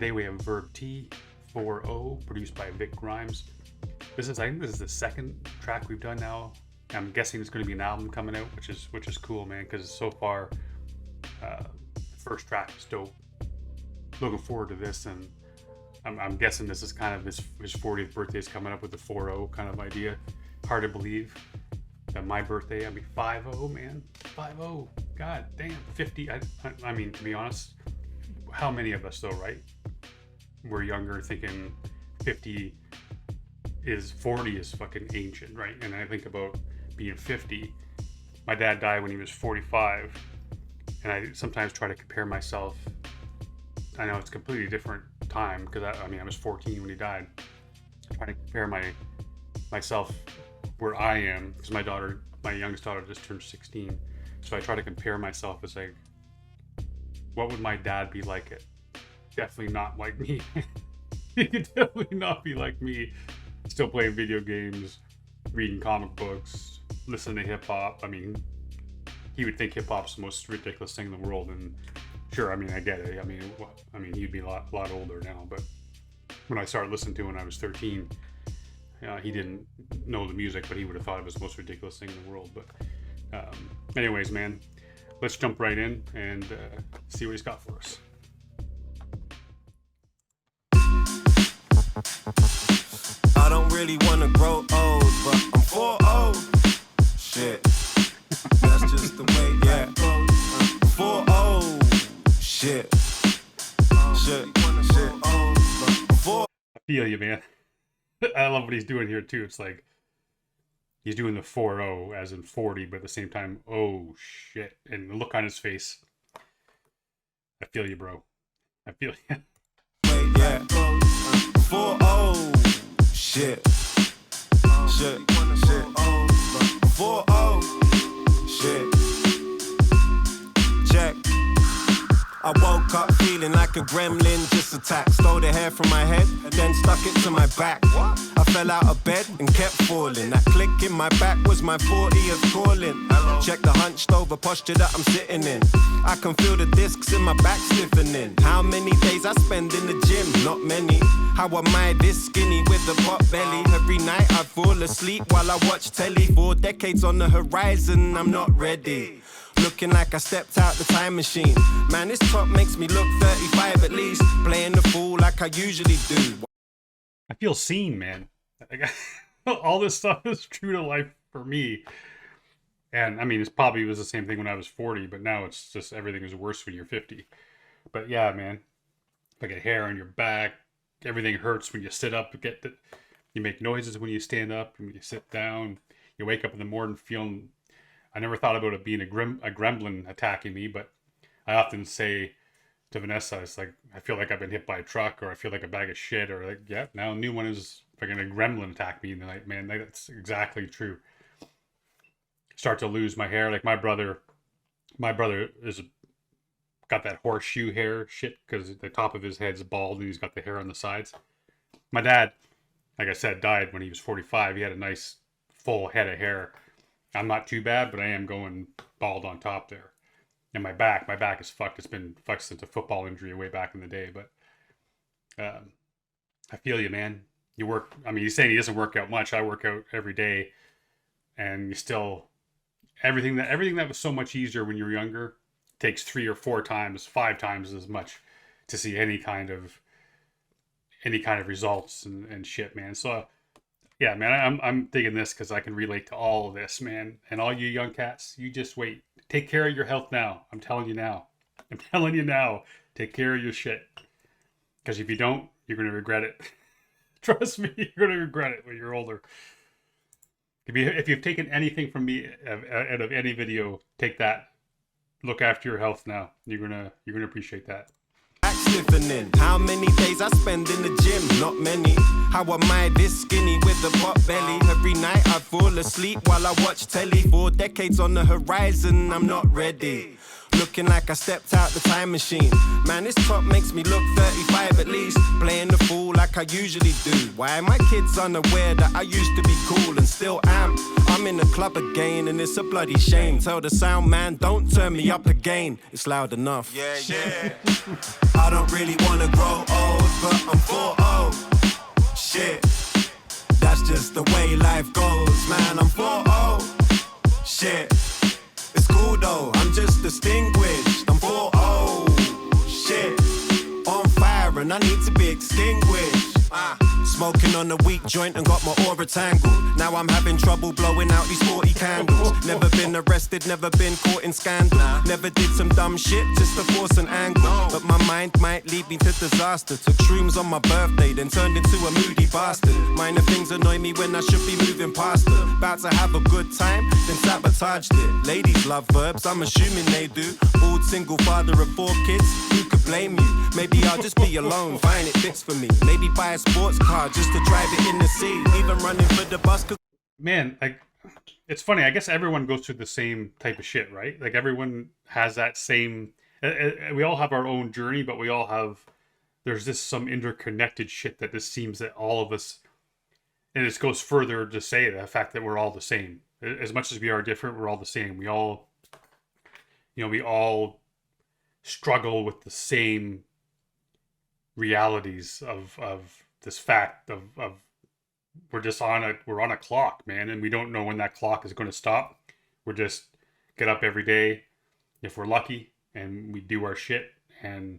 Today we have Verb T 4.0 produced by Vic Gimes. I think this is the second track we've done now. I'm guessing it's going to be an album coming out, which is cool, man, because so far the first track is dope. Looking forward to this, and I'm guessing this is kind of his 40th birthday is coming up with the 4.0 kind of idea. Hard to believe that my birthday, 5.0, man. 5.0. God damn. 50. I mean, to be honest, how many of us though, right? We're younger thinking 40 is fucking ancient, right? And I think about being 50. My dad died when he was 45, and I sometimes try to compare myself. I know it's a completely different time because I was 14 when he died. I'm trying to compare myself where I am, because my youngest daughter just turned 16. So I try to compare myself as like, what would my dad be like? It definitely not like me. He could definitely not be like me. Still playing video games, reading comic books, listening to hip hop. I mean, he would think hip hop's the most ridiculous thing in the world, and sure, I get it. He'd be a lot older now, but when I started listening to him when I was 13, he didn't know the music, but he would have thought it was the most ridiculous thing in the world. But anyways, man, let's jump right in and see what he's got for us. I don't really want to grow old, but I'm 4-0. Shit. That's just the way that goes. 4-0. Shit. I feel you, man. I love what he's doing here, too. It's like he's doing the 4-0 as in 40, but at the same time, oh, shit. And the look on his face. I feel you, bro. I feel you. Yeah. 4-0. Shit. 4-0. Shit. Check. I woke up feeling like a gremlin just attacked. Stole the hair from my head, then stuck it to my back. I fell out of bed and kept falling. That click in my back was my 40th calling. Check the hunched over posture that I'm sitting in. I can feel the discs in my back stiffening. How many days I spend in the gym? Not many. How am I this skinny with a pot belly? Every night I fall asleep while I watch telly. 4 decades on the horizon, I'm not ready. Looking like I stepped out the time machine. Man, this top makes me look 35 at least. Playing the fool like I usually do. I feel seen, man. All this stuff is true to life for me. And it probably was the same thing when I was 40, but now it's just everything is worse when you're 50. But yeah, man, like a hair on your back, everything hurts when you sit up. You make noises when you stand up, and when you sit down, you wake up in the morning feeling. I never thought about it being a gremlin attacking me, but I often say to Vanessa, it's like, I feel like I've been hit by a truck, or I feel like a bag of shit, or like, yeah, now a new one is fucking a gremlin attack me in the night, man. That's exactly true. Start to lose my hair. Like my brother is got that horseshoe hair shit because the top of his head's bald and he's got the hair on the sides. My dad, like I said, died when he was 45. He had a nice full head of hair. I'm not too bad, but I am going bald on top there. And my back is fucked. It's been fucked since a football injury way back in the day. But I feel you, man. You work. He's saying he doesn't work out much. I work out every day, and you still everything that was so much easier when you were younger takes 3 or 4 times, 5 times as much to see any kind of results and shit, man. So. Yeah, man, I'm digging this because I can relate to all of this, man. And all you young cats, you just wait. Take care of your health now. I'm telling you now. Take care of your shit. Because if you don't, you're going to regret it. Trust me, you're going to regret it when you're older. If you've taken anything from me out of any video, take that. Look after your health now. You're gonna appreciate that. How many days I spend in the gym? Not many. How am I this skinny with a pot belly? Every night I fall asleep while I watch telly. 4 decades on the horizon, I'm not ready. looking like I stepped out the time machine. Man, this top makes me look 35 at least, playing the fool like I usually do. Why are my kids unaware that I used to be cool and still am? I'm in the club again and it's a bloody shame. Tell the sound man, don't turn me up again. It's loud enough. Yeah, yeah. I don't really wanna grow old, but I'm 40. Shit, that's just the way life goes. Man, I'm 40. Shit, it's cool though, I'm just distinguished. I'm 40. Shit, on fire and I need to be extinguished. Smoking on a weak joint and got my aura tangled. Now I'm having trouble blowing out these 40 candles. Never been arrested, never been caught in scandal. Never did some dumb shit just to force an angle. But my mind might lead me to disaster. Took shrooms on my birthday, then turned into a moody bastard. Minor things annoy me when I should be moving past it. About to have a good time, then sabotaged it. Ladies love verbs, I'm assuming they do. Bald single father of 4 kids, who could blame you? Maybe I'll just be alone, fine, it fits for me. Maybe buy a sports car just to drive it in the sea. Even running for the bus. Man, like, it's funny. I guess everyone goes through the same type of shit, right? Like, everyone has that same... We all have our own journey, but we all have... There's this some interconnected shit that this seems that all of us... And this goes further to say the fact that we're all the same. As much as we are different, we're all the same. We all... we all struggle with the same realities of this fact of we're on a clock, man, and we don't know when that clock is going to stop. We're just get up every day if we're lucky and we do our shit, and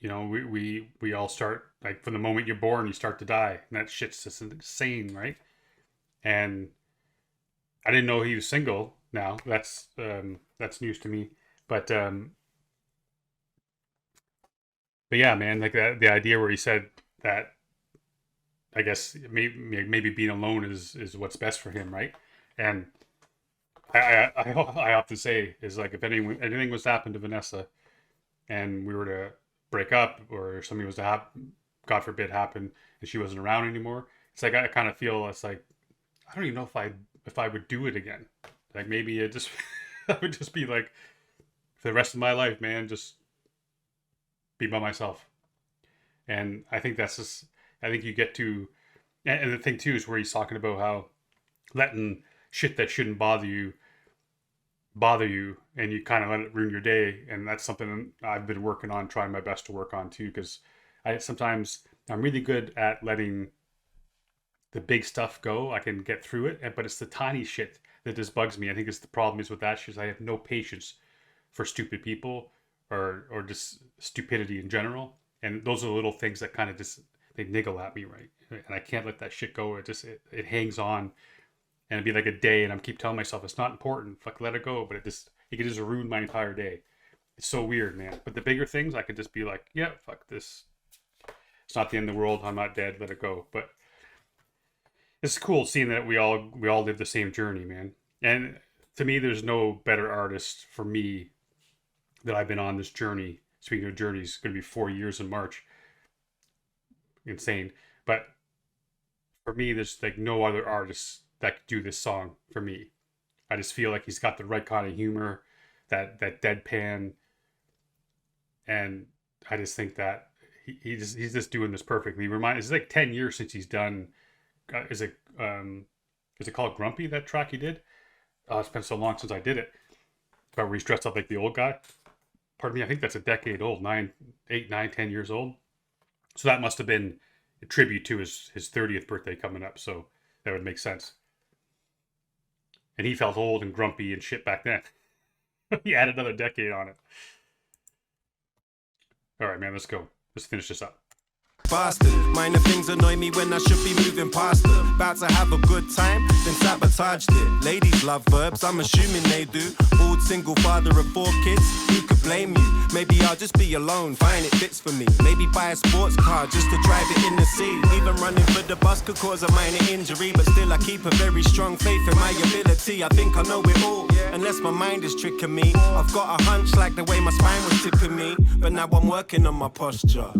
we all start, like, from the moment you're born you start to die, and that shit's just insane, right? And I didn't know he was single. Now that's news to me, but yeah, man, like the idea where he said that, I guess maybe being alone is what's best for him, right? And I often say is, like, if anything was to happen to Vanessa and we were to break up, or something was to God forbid happen, and she wasn't around anymore, it's like I kind of feel it's like I don't even know if I would do it again. Like, maybe it just I would just be like, for the rest of my life, man, just be by myself. And I think that's just, I think you get to, and the thing too is where he's talking about how letting shit that shouldn't bother you, and you kind of let it ruin your day. And that's something I've been working on, trying my best to work on too, because sometimes I'm really good at letting the big stuff go. I can get through it, but it's the tiny shit that just bugs me. I think it's the problem is with that shit, I have no patience for stupid people or just stupidity in general. And those are the little things that kind of just, they niggle at me, right? And I can't let that shit go. It hangs on, and it'd be like a day, and I'm keep telling myself it's not important. Fuck, let it go. But it could just ruin my entire day. It's so weird, man. But the bigger things, I could just be like, yeah, fuck this. It's not the end of the world. I'm not dead. Let it go. But it's cool seeing that we all live the same journey, man. And to me, there's no better artist for me that I've been on this journey. Speaking of journeys, it's going to be 4 years in March. Insane. But for me, there's like no other artist that could do this song for me. I just feel like he's got the right kind of humor, that deadpan, and I just think that he's just doing this perfectly. It's like 10 years since he's done. Is it called Grumpy, that track he did? It's been so long since I did it. But where he's dressed up like the old guy. Pardon me, I think that's a decade old, 10 years old. So that must have been a tribute to his 30th birthday coming up. So that would make sense. And he felt old and grumpy and shit back then. He added another decade on it. All right, man, let's go. Let's finish this up. Bastard. Minor things annoy me when I should be moving past it. About to have a good time, then sabotaged it. Ladies love verbs, I'm assuming they do. Bald single father of 4 kids, who could blame you? Maybe I'll just be alone, fine, it fits for me. Maybe buy a sports car just to drive it in the sea. Even running for the bus could cause a minor injury, but still I keep a very strong faith in my ability. I think I know it all, unless my mind is tricking me. I've got a hunch like the way my spine was tipping me, but now I'm working on my posture.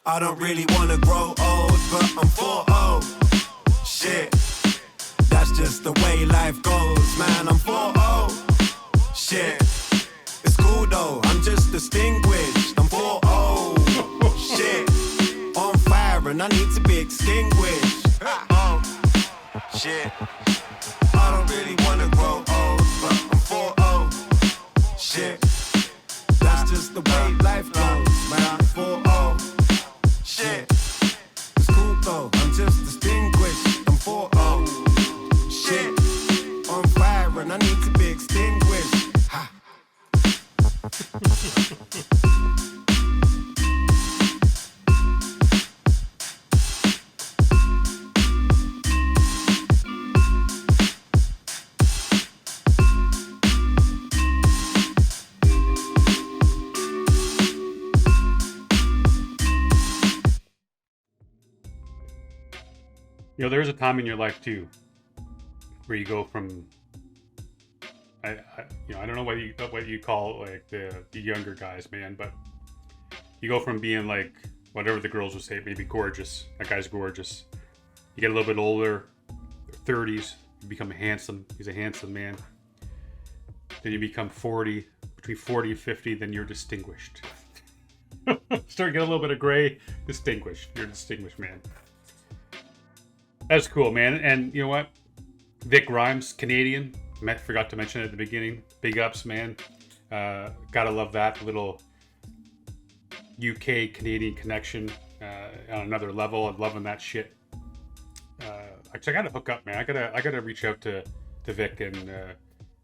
I don't really wanna grow old, but I'm 40. Shit, that's just the way life goes, man. I'm 40. Shit. distinguished. I'm 4-0. Shit. On fire and I need to be extinguished. Oh, shit. I don't really wanna grow old, but I'm 4-0. Shit. That's just the way life goes, man. I'm 4-0. Shit. It's cool though, I'm just distinguished. I'm 4-0. Shit. On fire and I need to be extinguished. Ha. You know, there's a time in your life too where you go from I don't know what you call like the younger guys, man, but you go from being like whatever the girls would say, maybe gorgeous. That guy's gorgeous. You get a little bit older, 30s, you become handsome. He's a handsome man. Then you become 40, between 40 and 50, then you're distinguished. Start to get a little bit of gray, distinguished. You're a distinguished man. That's cool, man. And you know what? Vic Gimes, Canadian. Forgot to mention it at the beginning. Big ups, man. Gotta love that little UK Canadian connection on another level. I'm loving that shit. Actually, I gotta hook up, man. I gotta reach out to Vic and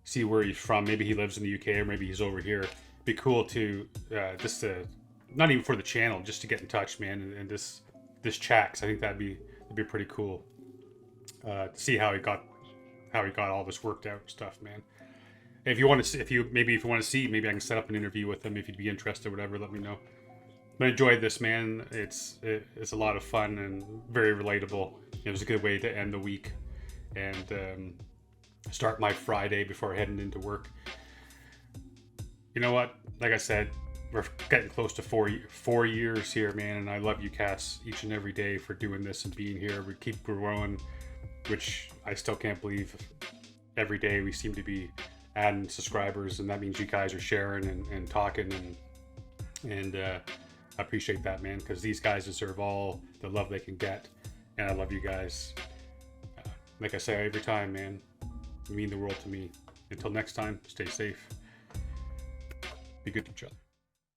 see where he's from. Maybe he lives in the UK or maybe he's over here. It'd be cool to just to not even for the channel, just to get in touch, man. And this chat, 'cause I think that'd be pretty cool. To see how he got all this worked out and stuff, man. If you want to, if you want to see, maybe I can set up an interview with him if you'd be interested. Whatever, let me know. But I enjoyed this, man. It's a lot of fun and very relatable. It was a good way to end the week and start my Friday before heading into work. You know what? Like I said, we're getting close to four years here, man, and I love you cats each and every day for doing this and being here. We keep growing, which I still can't believe. Every day we seem to be adding subscribers, and that means you guys are sharing and talking, and I appreciate that, man, because these guys deserve all the love they can get, and I love you guys. Like I say every time, man, you mean the world to me. Until next time, stay safe. Be good to each other.